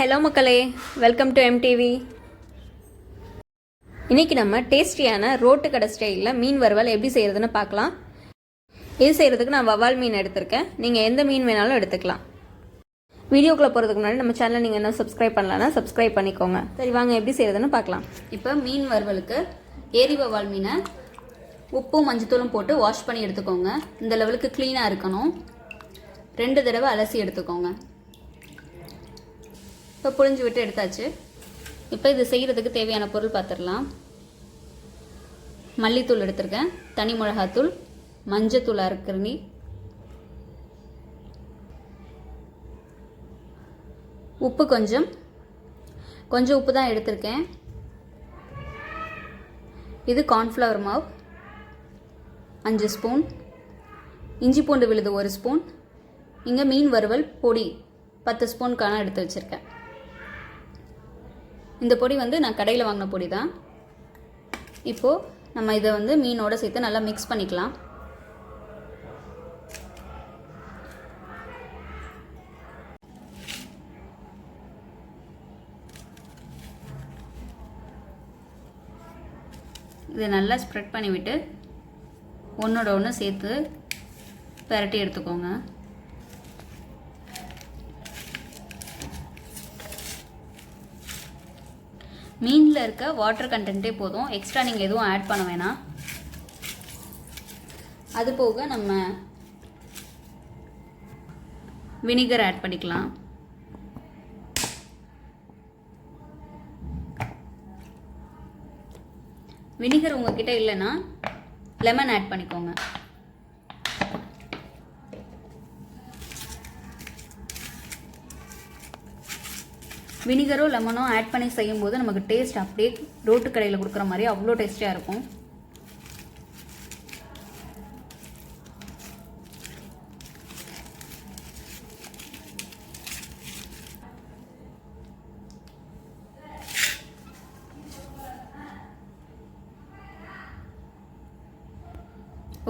Hello மக்களே, welcome to MTV. இன்றைக்கி நம்ம டேஸ்டியான ரோட்டு கடை ஸ்டைலில் மீன் வறுவல் எப்படி செய்கிறதுன்னு பார்க்கலாம். இது செய்கிறதுக்கு நான் வவால் மீன் எடுத்திருக்கேன். நீங்கள் எந்த மீன் வேணாலும் எடுத்துக்கலாம். வீடியோக்குள்ளே போகிறதுக்கு முன்னாடி நம்ம சேனலை நீங்கள் என்ன சப்ஸ்கிரைப் பண்ணலான்னா சப்ஸ்கிரைப் பண்ணிக்கோங்க. சரி, வாங்க எப்படி செய்கிறதுன்னு பார்க்கலாம். இப்போ மீன் வறுவலுக்கு ஏரி வவால் மீனை உப்பும் மஞ்சத்தூளும் போட்டு வாஷ் பண்ணி எடுத்துக்கோங்க. இந்த லெவலுக்கு க்ளீனாக இருக்கணும். 2 தடவை அலசி எடுத்துக்கோங்க. இப்போ புழிஞ்சு விட்டு எடுத்தாச்சு. இப்போ இது செய்கிறதுக்கு தேவையான பொருள் பார்த்துடலாம். மல்லித்தூள் எடுத்திருக்கேன், தனி மிளகாத்தூள், மஞ்சத்தூள் அரைக்கரண்டி, உப்பு கொஞ்சம் உப்பு தான் எடுத்திருக்கேன். இது கார்ன்ஃப்ளவர் மாவு 5 ஸ்பூன், இஞ்சி பூண்டு விழுது 1 ஸ்பூன், இங்கே மீன் வறுவல் பொடி 10 ஸ்பூனுக்கான எடுத்து வச்சுருக்கேன். இந்த பொடி நான் கடையில் வாங்கின பொடி தான். இப்போது நம்ம இதை மீனோடு சேர்த்து நல்லா மிக்ஸ் பண்ணிக்கலாம். இதை நல்லா ஸ்ப்ரெட் பண்ணிவிட்டு ஒன்றோட ஒன்று சேர்த்து பரட்டி எடுத்துக்கோங்க. மீனில் இருக்க வாட்டர் கண்டென்ட்டே போதும், எக்ஸ்ட்ரா நீங்கள் எதுவும் ஆட் பண்ண வேணாம். அது போக நம்ம வினிகர் ஆட் பண்ணிக்கலாம். வினிகர் உங்ககிட்ட இல்லைன்னா லெமன் ஆட் பண்ணிக்கோங்க. வினிகரோ லெமனோ ஆட் பண்ணி செய்யும்போது நமக்கு டேஸ்ட் அப்படியே ரோட்டு கடையில் கொடுக்குற மாதிரி அவ்வளோ டேஸ்டியாக இருக்கும்.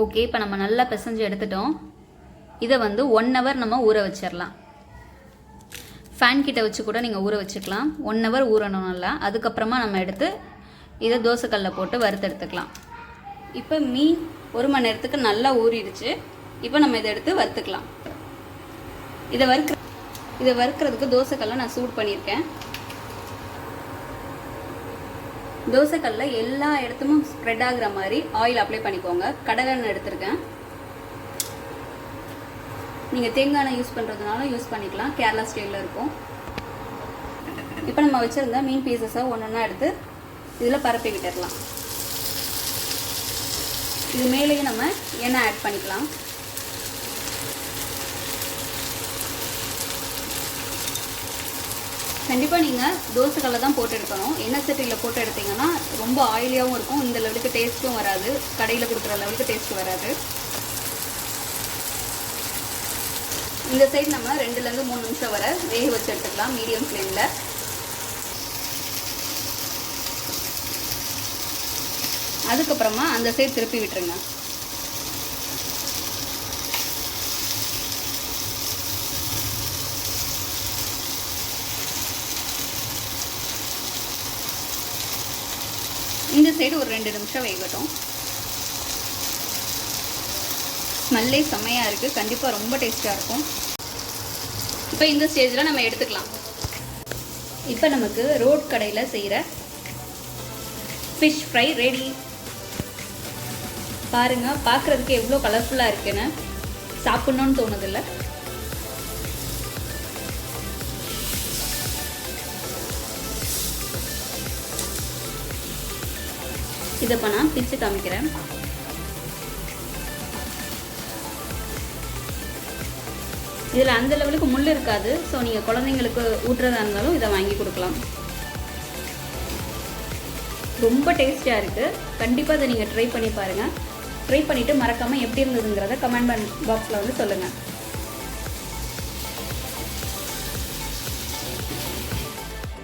ஓகே, இப்போ நம்ம நல்லா பிசைஞ்சு எடுத்துட்டோம். இதை 1 ஹவர் நம்ம ஊற வச்சிடலாம். ஃபேன் கிட்ட வச்சு கூட நீங்கள் ஊற வச்சுக்கலாம். 1 ஹவர் ஊறணும் நல்லா. அதுக்கப்புறமா நம்ம எடுத்து இதை தோசைக்கல்லில் போட்டு வறுத்து எடுத்துக்கலாம். இப்போ மீன் 1 மணி நேரத்துக்கு நல்லா ஊறிடுச்சு. இப்போ நம்ம இதை எடுத்து வறுத்துக்கலாம். இதை வறுக்கிறதுக்கு தோசைக்கல்லை நான் சூடு பண்ணியிருக்கேன். தோசைக்கல்லில் எல்லா இடத்துமும் ஸ்ப்ரெட் ஆகுற மாதிரி ஆயில் அப்ளை பண்ணிக்கோங்க. கடலெண்ணெய் எடுத்திருக்கேன். நீங்கள் தேங்காய் எண்ணெய் யூஸ் பண்ணுறதுனாலும் யூஸ் பண்ணிக்கலாம், கேரளா ஸ்டைலில் இருக்கும். இப்போ நம்ம வச்சுருந்த மீன் பீசஸை ஒன்றா எடுத்து இதில் பரப்பி விட்டுடலாம். இது மேலேயும் நம்ம எண்ணெய் ஆட் பண்ணிக்கலாம். கண்டிப்பாக நீங்கள் தோசைக்கல்லை தான் போட்டு எடுக்கணும். எண்ணெய் சட்டியில் போட்டு எடுத்திங்கன்னா ரொம்ப ஆயிலியாகவும் இருக்கும், இந்த லெவலுக்கு டேஸ்ட்டும் வராது, கடையில் கொடுக்குற லெவலுக்கு டேஸ்ட் வராது. இந்த சைடு நம்ம 2லேருந்து 3 நிமிஷம் வரை வேக வச்சு எடுத்துக்கலாம் மீடியம் ஃப்ளேமில். அதுக்கப்புறமா அந்த சைடு திருப்பி விட்டுருங்க. இந்த சைடு ஒரு 2 நிமிஷம் வேகட்டும். ஸ்மெல்லே செம்மையாக இருக்குது, கண்டிப்பாக ரொம்ப டேஸ்ட்டாக இருக்கும். இப்போ இந்த ஸ்டேஜில் நம்ம எடுத்துக்கலாம். இப்போ நமக்கு ரோட் கடையில் செய்கிற ஃபிஷ் ஃப்ரை ரெடி. பாருங்கள், பார்க்குறதுக்கு எவ்வளோ கலர்ஃபுல்லாக இருக்குன்னு, சாப்பிட்ணுன்னு தோணுதில்ல. இதை இப்போ நான் பிச்சு காமிக்கிறேன். இதில் அந்த லெவலுக்கு முள் இருக்காது. ஸோ நீங்கள் குழந்தைங்களுக்கு ஊட்டுறதா இருந்தாலும் இதை வாங்கி கொடுக்கலாம். ரொம்ப டேஸ்டியாக இருக்குது. கண்டிப்பாக இதை நீங்கள் ட்ரை பண்ணி பாருங்கள். ட்ரை பண்ணிவிட்டு மறக்காமல் எப்படி இருந்ததுங்கிறத கமெண்ட் பாக்ஸில் சொல்லுங்கள்.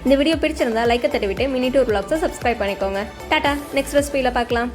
இந்த வீடியோ பிடிச்சிருந்தா லைக்கை தட்டி விட்டு மினி டூர் vlogs சப்ஸ்கிரைப் பண்ணிக்கோங்க. டாடா, நெக்ஸ்ட் ரெசிபியில் பார்க்கலாம்.